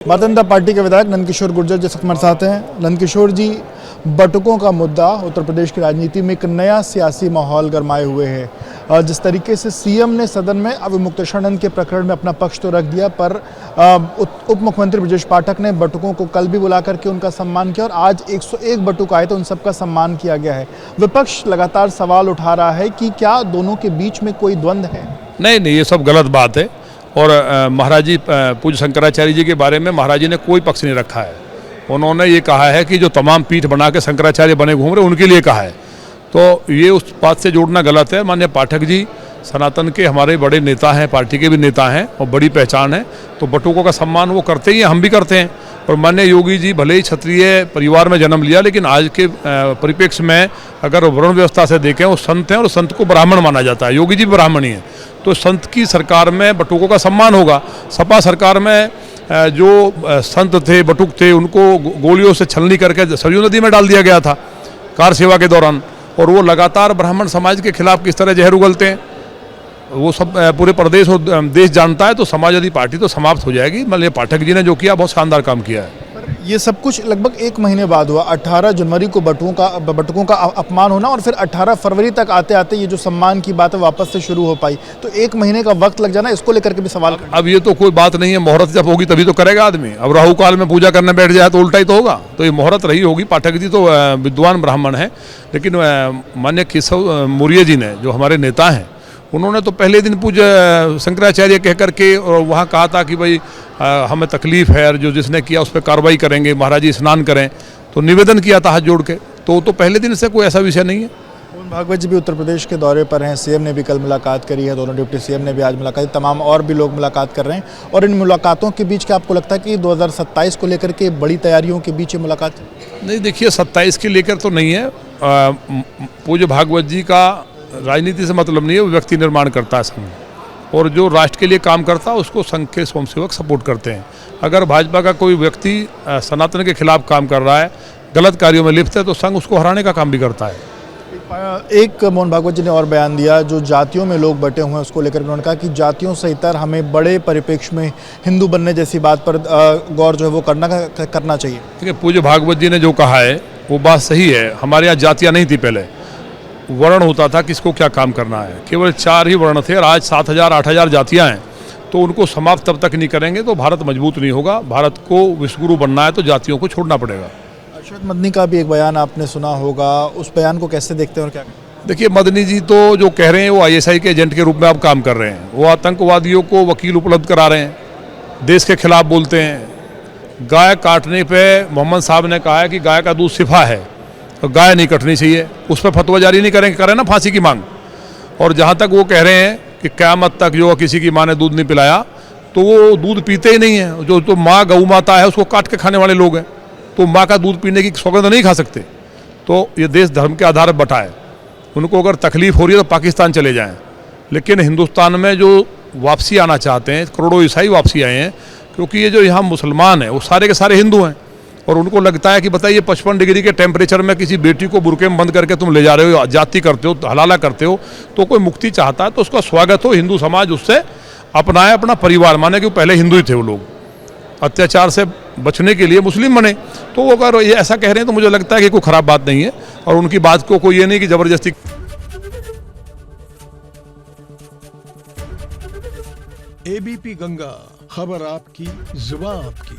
Bharatiya Janata party के विधायक नंदकिशोर गुर्जर जी हमारे साथ हैं। नंदकिशोर जी, बटुकों का मुद्दा उत्तर प्रदेश की राजनीति में एक नया सियासी माहौल गरमाए हुए है। जिस तरीके से सीएम ने सदन में अवमुक्तेश्वरानंद के प्रकरण में अपना पक्ष तो रख दिया, पर उप मुख्यमंत्री ब्रजेश पाठक ने बटुकों को कल भी बुला करके उनका सम्मान किया और आज 101 बटुक आए तो उन सबका सम्मान किया गया है। विपक्ष लगातार सवाल उठा रहा है कि क्या दोनों के बीच में कोई द्वंद्व है? नहीं, ये सब गलत बात है। और महाराज जी, पूज्य शंकराचार्य जी के बारे में महाराज जी ने कोई पक्ष नहीं रखा है। उन्होंने ये कहा है कि जो तमाम पीठ बना के शंकराचार्य बने घूम रहे उनके लिए कहा है, तो ये उस बात से जोड़ना गलत है। माननीय पाठक जी सनातन के हमारे बड़े नेता हैं, पार्टी के भी नेता हैं और बड़ी पहचान है, तो बटुकों का सम्मान वो करते ही हैं, हम भी करते हैं। और माननीय योगी जी भले ही क्षत्रिय परिवार में जन्म लिया, लेकिन आज के परिप्रेक्ष्य में अगर वर्ण व्यवस्था से देखें वो संत हैं और संत को ब्राह्मण माना जाता है। योगी जी भी ब्राह्मण ही है, तो संत की सरकार में बटुकों का सम्मान होगा। सपा सरकार में जो संत थे, बटुक थे, उनको गोलियों से छलनी करके सरयू नदी में डाल दिया गया था कार सेवा के दौरान, और वो लगातार ब्राह्मण समाज के खिलाफ किस तरह जहर उगलते हैं वो सब पूरे प्रदेश और देश जानता है। तो समाजवादी पार्टी तो समाप्त हो जाएगी। माननीय पाठक जी ने जो किया बहुत शानदार काम किया है। ये सब कुछ लगभग 1 महीने बाद हुआ। 18 जनवरी को बटुकों का अपमान होना और फिर 18 फरवरी तक आते आते ये जो सम्मान की बात है वापस से शुरू हो पाई, तो 1 महीने का वक्त लग जाना, इसको लेकर के भी सवाल। अब ये तो कोई बात नहीं है, मुहूर्त जब होगी तभी तो करेगा आदमी। अब राहु काल में पूजा करने बैठ जाए तो उल्टा ही तो होगा। तो ये मुहूर्त रही होगी। पाठक जी तो विद्वान ब्राह्मण हैं, लेकिन माननीय केशव मौर्य जी ने जो हमारे नेता हैं, उन्होंने तो पहले दिन पूज्य शंकराचार्य कह करके और वहाँ कहा था कि भाई हमें तकलीफ़ है, जो जिसने किया उस पर कार्रवाई करेंगे, महाराज जी स्नान करें, तो निवेदन किया था हाथ जोड़ के। तो पहले दिन से कोई ऐसा विषय नहीं है। मोहन भागवत जी भी उत्तर प्रदेश के दौरे पर हैं। सीएम ने भी कल मुलाकात करी है, दोनों डिप्टी सीएम ने भी आज मुलाकात की, तमाम और भी लोग मुलाकात कर रहे हैं। और इन मुलाकातों के बीच क्या आपको लगता है कि 2027 को लेकर के बड़ी तैयारियों के बीच ये मुलाकात? नहीं, देखिए 27 के लेकर तो नहीं है। पूज्य भागवत जी का राजनीति से मतलब नहीं है, वो व्यक्ति निर्माण करता है संघ, और जो राष्ट्र के लिए काम करता है उसको संघ के स्वयंसेवक सपोर्ट करते हैं। अगर भाजपा का कोई व्यक्ति सनातन के खिलाफ काम कर रहा है, गलत कार्यों में लिप्त है, तो संघ उसको हराने का काम भी करता है। एक मोहन भागवत जी ने और बयान दिया, जो जातियों में लोग बटे हुए हैं उसको लेकर उन्होंने कहा कि जातियों से इतर हमें बड़े परिप्रेक्ष्य में हिंदू बनने जैसी बात पर गौर जो है वो करना चाहिए। ठीक है, पूज्य भागवत जी ने जो कहा है वो बात सही है। हमारे यहाँ जातियाँ नहीं थी, पहले वर्ण होता था किसको क्या काम करना है, केवल 4 ही वर्ण थे और आज 7,000-8,000 जातियाँ हैं। तो उनको समाप्त तब तक नहीं करेंगे तो भारत मजबूत नहीं होगा। भारत को विश्वगुरु बनना है तो जातियों को छोड़ना पड़ेगा। अरशद मदनी का भी एक बयान आपने सुना होगा, उस बयान को कैसे देखते हैं और क्या? देखिए, मदनी जी तो जो कह रहे हैं वो ISI के एजेंट के रूप में अब काम कर रहे हैं। वो आतंकवादियों को वकील उपलब्ध करा रहे हैं, देश के खिलाफ बोलते हैं। गाय काटने पर मोहम्मद साहब ने कहा है कि गाय का दूध शिफा है, तो गाय नहीं कटनी चाहिए, उस पर फतवा जारी नहीं करेंगे, करें ना फांसी की मांग। और जहाँ तक वो कह रहे हैं कि क़यामत तक जो किसी की माँ ने दूध नहीं पिलाया, तो वो दूध पीते ही नहीं है। जो तो माँ गऊ माता है उसको काट के खाने वाले लोग हैं, तो माँ का दूध पीने की सौगंध नहीं खा सकते। तो ये देश धर्म के आधार पर बटा है। उनको अगर तकलीफ़ हो रही है तो पाकिस्तान चले जाएँ, लेकिन हिंदुस्तान में जो वापसी आना चाहते हैं, करोड़ों ईसाई वापसी आए हैं, क्योंकि ये जो यहाँ मुसलमान हैं वो सारे के सारे हिंदू हैं। और उनको लगता है कि बताइए 55 डिग्री के टेम्परेचर में किसी बेटी को बुरके में बंद करके तुम ले जा रहे हो, जाति करते हो, हलाला करते हो, तो कोई मुक्ति चाहता है तो उसका स्वागत हो। हिंदू समाज उससे अपनाए, अपना परिवार माने, कि पहले हिंदू ही थे वो लोग। अत्याचार से बचने के लिए मुस्लिम बने, तो वो अगर ये ऐसा कह रहे हैं तो मुझे लगता है कि कोई ख़राब बात नहीं है। और उनकी बात को कोई ये नहीं कि ज़बरदस्ती। ABP गंगा, खबर आपकी, जुबान आपकी।